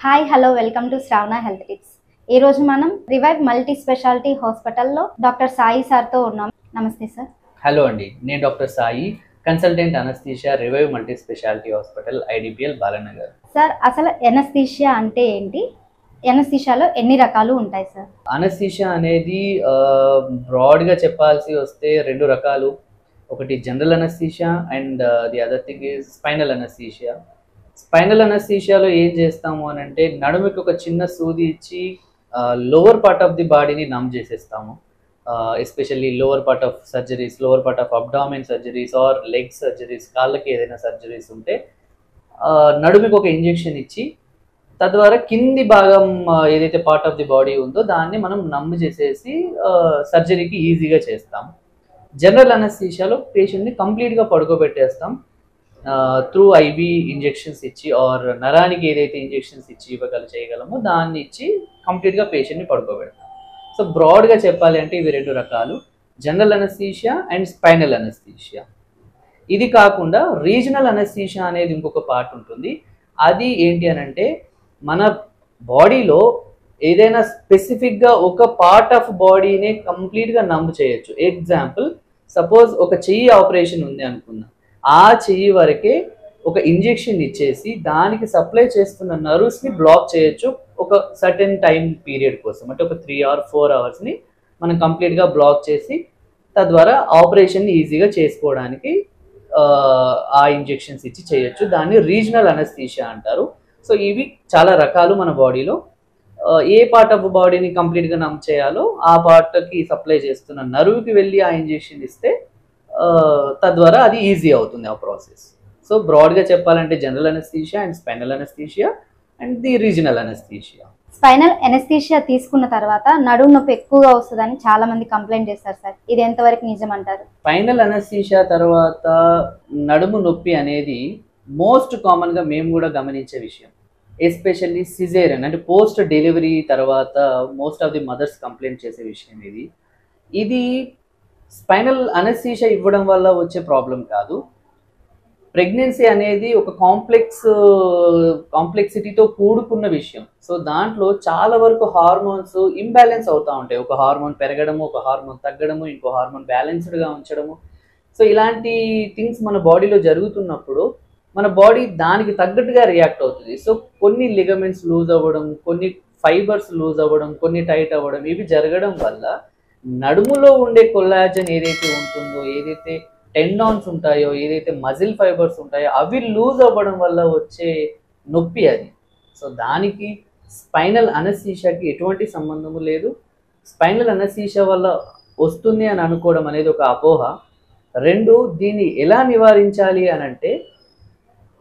Hi hello welcome to Shravana health tips. ఈ రోజు మనం రివైవ్ మల్టీ స్పెషాలిటీ హాస్పిటల్లో డాక్టర్ సాయి సార్తో ఉన్నాం. నమస్తే సార్. హలో అండి, నేను doctor Sai, consultant anaesthesia, revive multi speciality hospital, IDPL, Balanagar. Sir, అసలు ఎనస్థీషియా అంటే ఏంటి? ఎనస్థీషియాలో ఎన్ని రకాలు ఉంటాయి సార్? అనస్థీషియా అనేది బ్రాడ్గా చెప్పాల్సి వస్తే రెండు రకాలు. ఒకటి general anaesthesia and the other thing is spinal anaesthesia. Spinal అనస్థీషియాలో ఏం చేస్తాము అని అంటే నడుముకి ఒక చిన్న సూది ఇచ్చి లోవర్ పార్ట్ ఆఫ్ ది బాడీని నమ్ చేసేస్తాము. Especially lower part of surgeries, lower part of abdomen surgeries are leg surgeries, కాళ్ళకి ఏదైనా సర్జరీస్ ఉంటే నడుముకి ఒక ఇంజెక్షన్ ఇచ్చి తద్వారా కింది భాగం ఏదైతే పార్ట్ ఆఫ్ ది బాడీ ఉందో దాన్ని మనం నమ్ము చేసేసి సర్జరీకి ఈజీగా చేస్తాం. జనరల్ అనస్థీషియాలో పేషెంట్ని కంప్లీట్గా పడుకోబెట్టేస్తాం. త్రూ ఐవి ఇంజెక్షన్స్ ఇచ్చి ఆర్ నరానికి ఏదైతే ఇంజెక్షన్స్ ఇచ్చి చేయగలమో దాన్ని ఇచ్చి కంప్లీట్గా పేషెంట్ని పడుకోబెడతాం. సో బ్రాడ్గా చెప్పాలి అంటే ఇవి రెండు రకాలు, general anaesthesia and spinal anaesthesia. ఇది కాకుండా రీజనల్ అనస్థీషియా అనేది ఇంకొక పార్ట్ ఉంటుంది. అది ఏంటి అని అంటే మన బాడీలో ఏదైనా స్పెసిఫిక్గా ఒక పార్ట్ ఆఫ్ బాడీనే కంప్లీట్గా నమ్ము చేయొచ్చు. ఎగ్జాంపుల్, సపోజ్ ఒక చెయ్యి ఆపరేషన్ ఉంది అనుకుందాం, ఆ చెయ్యి వరకే ఒక ఇంజెక్షన్ ఇచ్చేసి దానికి సప్లై చేస్తున్న నర్వ్స్ని బ్లాక్ చేయొచ్చు ఒక సర్టెన్ టైం పీరియడ్ కోసం. అంటే ఒక 3 or 4 hours మనం కంప్లీట్గా బ్లాక్ చేసి తద్వారా ఆపరేషన్ని ఈజీగా చేసుకోవడానికి ఆ ఇంజెక్షన్స్ ఇచ్చి చేయొచ్చు. దాన్ని రీజనల్ అనస్థీషియా అంటారు. సో ఇవి చాలా రకాలు మన బాడీలో. ఏ పార్ట్ ఆఫ్ బాడీని కంప్లీట్గా నమ్ చేయాలో ఆ పార్ట్కి సప్లై చేస్తున్న నర్వ్కి వెళ్ళి ఆ ఇంజెక్షన్ ఇస్తే తద్వారా అది ఈజీ అవుతుంది ఆ ప్రాసెస్. సో బ్రాడ్గా చెప్పాలంటే general anaesthesia and spinal anaesthesia and the regional anaesthesia. Spinal anaesthesia తీసుకున్న తర్వాత నడుము నొప్పి ఎక్కువగా వస్తుందని చాలా మంది కంప్లైంట్ చేస్తారు సార్. ఇది ఎంతవరకు నిజం అంటారు? స్పైనల్ అనస్థీషియా తర్వాత నడుము నొప్పి అనేది మోస్ట్ కామన్గా మేము కూడా గమనించే విషయం. ఎస్పెషల్లీ సిజేరియన్ అంటే పోస్ట్ డెలివరీ తర్వాత most of the mothers complaint చేసే విషయం ఇది స్పైనల్ అనస్థీషియా ఇవ్వడం వల్ల వచ్చే ప్రాబ్లం కాదు. ప్రెగ్నెన్సీ అనేది ఒక కాంప్లెక్సిటీతో కూడుకున్న విషయం. సో దాంట్లో చాలా వరకు హార్మోన్స్ ఇంబ్యాలెన్స్ అవుతూ ఉంటాయి. ఒక హార్మోన్ పెరగడము, ఒక హార్మోన్ తగ్గడము, ఇంకో హార్మోన్ బ్యాలెన్స్డ్గా ఉంచడము. సో ఇలాంటి థింగ్స్ మన బాడీలో జరుగుతున్నప్పుడు మన బాడీ దానికి తగ్గట్టుగా రియాక్ట్ అవుతుంది. సో కొన్ని లిగమెంట్స్ లూజ్ అవ్వడం, కొన్ని ఫైబర్స్ లూజ్ అవ్వడం, కొన్ని టైట్ అవ్వడం, ఇవి జరగడం వల్ల నడుములో ఉండే కొల్లాజన్ ఏదైతే ఉంటుందో, ఏదైతే టెండాన్స్ ఉంటాయో, ఏదైతే మజిల్ ఫైబర్స్ ఉంటాయో అవి లూజ్ అవ్వడం వల్ల వచ్చే నొప్పి అది. సో దానికి స్పైనల్ అనస్థీషియాకి ఎటువంటి సంబంధము లేదు. స్పైనల్ అనస్థీషియా వల్ల వస్తుంది అని అనుకోవడం అనేది ఒక అపోహ. రెండు, దీన్ని ఎలా నివారించాలి అని అంటే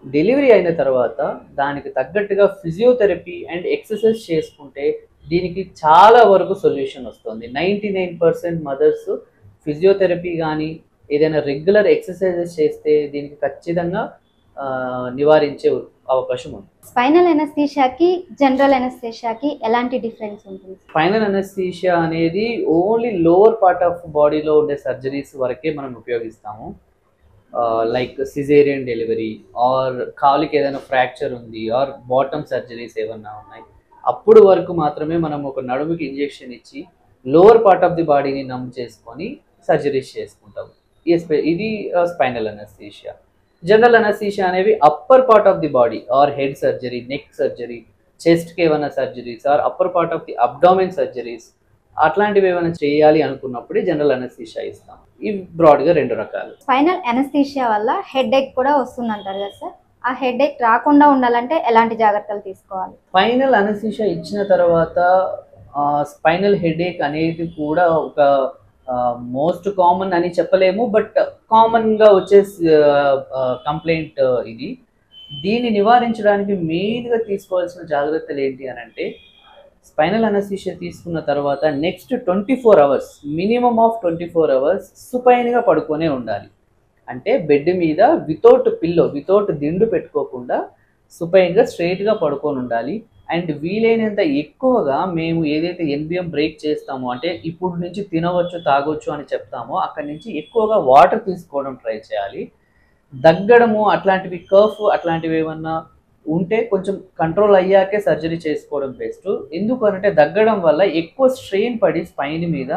డెలివరీ అయిన తర్వాత దానికి తగ్గట్టుగా ఫిజియోథెరపీ అండ్ ఎక్సర్సైజ్ చేసుకుంటే దీనికి చాలా వరకు సొల్యూషన్ వస్తుంది. 99% మదర్స్ ఫిజియోథెరపీ కానీ ఏదైనా రెగ్యులర్ ఎక్సర్సైజెస్ చేస్తే దీనికి ఖచ్చితంగా నివారించే అవకాశం ఉంది. స్పైనల్ ఎనస్థీషియాకి జనరల్ ఎనస్థీషియాకి ఎలాంటి డిఫరెన్స్ ఉంటుంది? స్పైనల్ ఎనస్థీషియా అనేది ఓన్లీ లోవర్ పార్ట్ ఆఫ్ బాడీలో ఉండే సర్జరీస్ వరకే మనం ఉపయోగిస్తాము. లైక్ సిజేరియన్ డెలివరీ ఆర్ కాలుకి ఏదైనా ఫ్రాక్చర్ ఉంది ఆర్ బాటమ్ సర్జరీస్ ఏమన్నా ఉన్నాయి, అప్పుడు వరకు మాత్రమే మనం ఒక నడుముకి ఇంజెక్షన్ ఇచ్చి లోవర్ పార్ట్ ఆఫ్ ది బాడీని నమ్ చేసుకొని సర్జరీస్ చేసుకుంటాం. ఇది స్పైనల్ అనస్థీషియా. జనరల్ అనస్థీషియా అనేవి upper part of the body or head surgery, neck surgery, చెస్ట్కి ఏమైనా surgeries or upper part of the abdomen surgeries అట్లాంటివి ఏమైనా చేయాలి అనుకున్నప్పుడే జనరల్ అనస్థీషియా ఇస్తాం. ఇవి బ్రాడ్గా రెండు రకాలు. స్పైనల్ ఎనస్థీషియా వల్ల హెడ్ ఏక్ కూడా వస్తుంది అంటారు కదా సార్. ఆ హెడ్ ఏక్ రాకుండా ఉండాలంటే ఎలాంటి జాగ్రత్తలు తీసుకోవాలి? స్పైనల్ అనస్థీషియా ఇచ్చిన తర్వాత స్పైనల్ హెడ్ ఏక్ అనేది కూడా ఒక మోస్ట్ కామన్ అని చెప్పలేము, బట్ కామన్గా వచ్చే కంప్లైంట్ ఇది. దీన్ని నివారించడానికి మెయిన్గా తీసుకోవాల్సిన జాగ్రత్తలు ఏంటి అని అంటే స్పైనల్ అనస్థీషియా తీసుకున్న తర్వాత next 24 hours, minimum of 24 hours సుపైన్గా పడుకొనే ఉండాలి. అంటే బెడ్ మీద వితౌట్ పిల్లో, వితౌట్ దిండు పెట్టుకోకుండా సుపైన్గా స్ట్రైట్గా పడుకొని ఉండాలి. అండ్ వీలైనంత ఎక్కువగా మేము ఏదైతే ఎన్బిఎం బ్రేక్ చేస్తామో, అంటే ఇప్పుడు నుంచి తినవచ్చు తాగొచ్చు అని చెప్తామో అక్కడి నుంచి ఎక్కువగా వాటర్ తీసుకోవడం ట్రై చేయాలి. దగ్గడము అట్లాంటివి, కఫ్ అట్లాంటివి ఏమన్నా ఉంటే కొంచెం కంట్రోల్ అయ్యాకే సర్జరీ చేసుకోవడం బెస్ట్. ఎందుకు అంటే దగ్గడం వల్ల ఎక్కువ స్ట్రెయిన్ పడి స్పైన్ మీద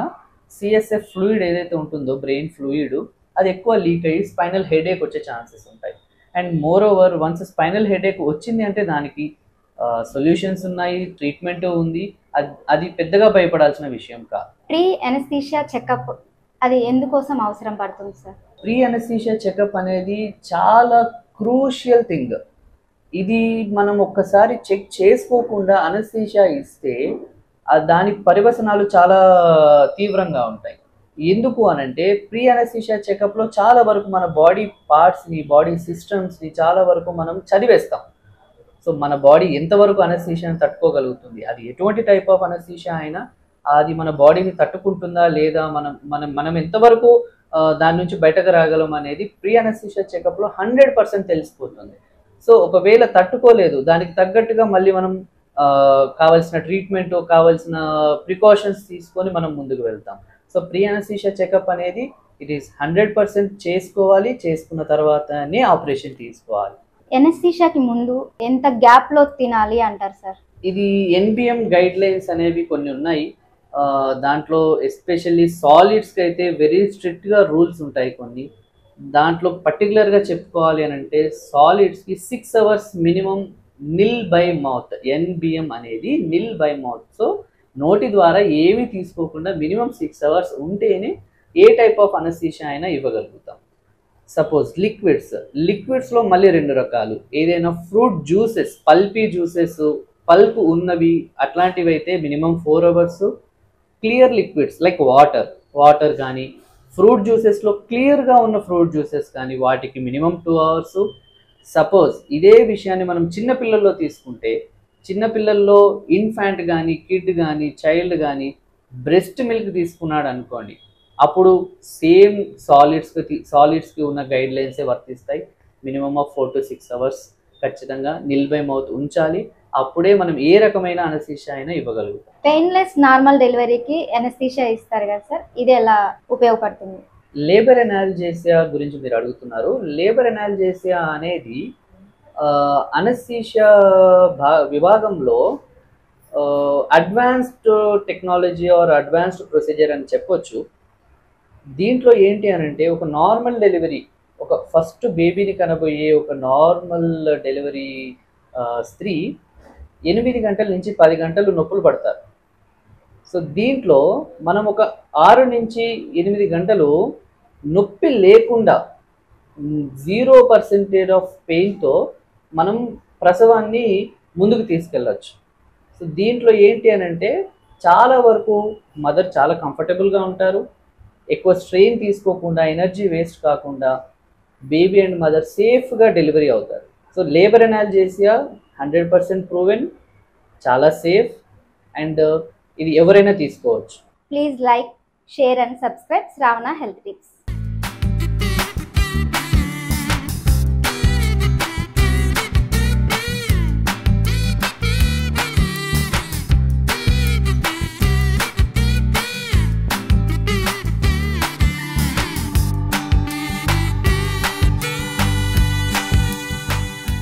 సిఎస్ఎఫ్ ఫ్లూయిడ్ ఏదైతే ఉంటుందో బ్రెయిన్ ఫ్లూయిడ్ అది ఎక్కువ లీక్ అయ్యి స్పైనల్ హెడేక్ వచ్చే ఛాన్సెస్ ఉంటాయి. And more over once spinal headache వచ్చింది అంటే దానికి సొల్యూషన్స్ ఉన్నాయి, ట్రీట్మెంట్ ఉంది. అది పెద్దగా భయపడాల్సిన విషయం కాదు. ప్రీ ఎనస్థీషియా చెకప్ అది ఎందుకోసం అవసరం పడుతుంది సార్? ప్రీ అనస్థీషియా చెకప్ అనేది చాలా క్రూషియల్ థింగ్. ఇది మనం ఒక్కసారి చెక్ చేసుకోకుండా అనస్థీషియా ఇస్తే దాని పరివసనాలు చాలా తీవ్రంగా ఉంటాయి. ఎందుకు అనంటే ప్రీ అనస్థీషియా చెకప్లో చాలా వరకు మన బాడీ పార్ట్స్ని, బాడీ సిస్టమ్స్ని చాలా వరకు మనం చదివేస్తాం. సో మన బాడీ ఎంతవరకు అనస్థీషియాని తట్టుకోగలుగుతుంది, అది ఎటువంటి టైప్ ఆఫ్ అనస్థీషియా అయినా అది మన బాడీని తట్టుకుంటుందా లేదా, మనం ఎంతవరకు దాని నుంచి బయటకు రాగలం అనేది ప్రీ అనస్థీషియా చెకప్లో 100% తెలిసిపోతుంది. సో ఒకవేళ తట్టుకోలేదు, దానికి తగ్గట్టుగా మళ్ళీ మనం కావాల్సిన ట్రీట్మెంట్, కావాల్సిన ప్రికాషన్స్ తీసుకొని మనం ముందుకు వెళ్తాం. సో ప్రీ అనస్థీషియా చెకప్ అనేది ఇట్ ఈస్ 100% చేసుకోవాలి. చేసుకున్న తర్వాతనే ఆపరేషన్ తీసుకోవాలి. ఎనస్థీషియాకి ముందు ఎంత గ్యాప్లో తినాలి అంటారు సార్? ఇది ఎన్బిఎం గైడ్ లైన్స్ అనేవి కొన్ని ఉన్నాయి. దాంట్లో ఎస్పెషల్లీ సాలిడ్స్కి అయితే వెరీ స్ట్రిక్ట్గా రూల్స్ ఉంటాయి కొన్ని. దాంట్లో పర్టికులర్గా చెప్పుకోవాలి అని అంటే సాలిడ్స్కి 6 hours minimum nil by mouth. NBM అనేది నిల్ బై మౌత్. సో నోటి ద్వారా ఏమీ తీసుకోకుండా మినిమం 6 hours ఉంటేనే ఏ టైప్ ఆఫ్ అనస్థీషియా అయినా ఇవ్వగలుగుతాం. సపోజ్ లిక్విడ్స్లో మళ్ళీ 2 రకాలు. ఏదైనా fruit juices, pulpy juices, pulp ఉన్నవి అట్లాంటివి అయితే minimum 4 hours. Clear liquids like water కానీ, ఫ్రూట్ జ్యూసెస్లో క్లియర్గా ఉన్న ఫ్రూట్ జ్యూసెస్ కానీ వాటికి మినిమం 2 hours. సపోజ్ ఇదే విషయాన్ని మనం చిన్నపిల్లల్లో తీసుకుంటే, చిన్నపిల్లల్లో ఇన్ఫాంట్ కానీ, కిడ్ కానీ, చైల్డ్ కానీ బ్రెస్ట్ మిల్క్ తీసుకున్నాడు అనుకోండి, అప్పుడు సేమ్ సాలిడ్స్కి ఉన్న గైడ్ లైన్సే వర్తిస్తాయి. మినిమం ఆఫ్ 4 to 6 hours ఖచ్చితంగా నిల్ బై మౌత్ ఉంచాలి. అప్పుడే మనం ఏ రకమైన అనస్థీషియా అయినా ఇవ్వగలుగుతాం. పెయిన్లెస్ నార్మల్ డెలివరీకి అనస్థీషియా ఇస్తారు కదా సార్, ఇది ఎలా ఉపయోగపడుతుంది? లేబర్ ఎనాల్జేసియా గురించి మీరు అడుగుతున్నారు. లేబర్ ఎనాల్జేసియా అనేది అనస్థీషియా విభాగంలో advanced technology are advanced procedure అని చెప్పొచ్చు. దీంట్లో ఏంటి అని అంటే ఒక నార్మల్ డెలివరీ, ఒక ఫస్ట్ బేబీని కనబోయే ఒక నార్మల్ డెలివరీ స్త్రీ 8 గంటల నుంచి 10 గంటలు నొప్పులు పడతారు. సో దీంట్లో మనం ఒక 6 నుంచి 8 గంటలు నొప్పి లేకుండా 0% ఆఫ్ పెయిన్తో మనం ప్రసవాన్ని ముందుకు తీసుకెళ్ళచ్చు. సో దీంట్లో ఏంటి అని అంటే చాలా వరకు మదర్ చాలా కంఫర్టబుల్గా ఉంటారు. ఎక్కువ స్ట్రెయిన్ తీసుకోకుండా, ఎనర్జీ వేస్ట్ కాకుండా బేబీ అండ్ మదర్ సేఫ్గా డెలివరీ అవుతారు. సో లేబర్ ఎనాల్జేసియా 100% ప్రూవెన్, చాలా సేఫ్ అండ్ ఇది ఎవరైనా తీసుకోవచ్చు. Please like, share and subscribe Shravana health tips.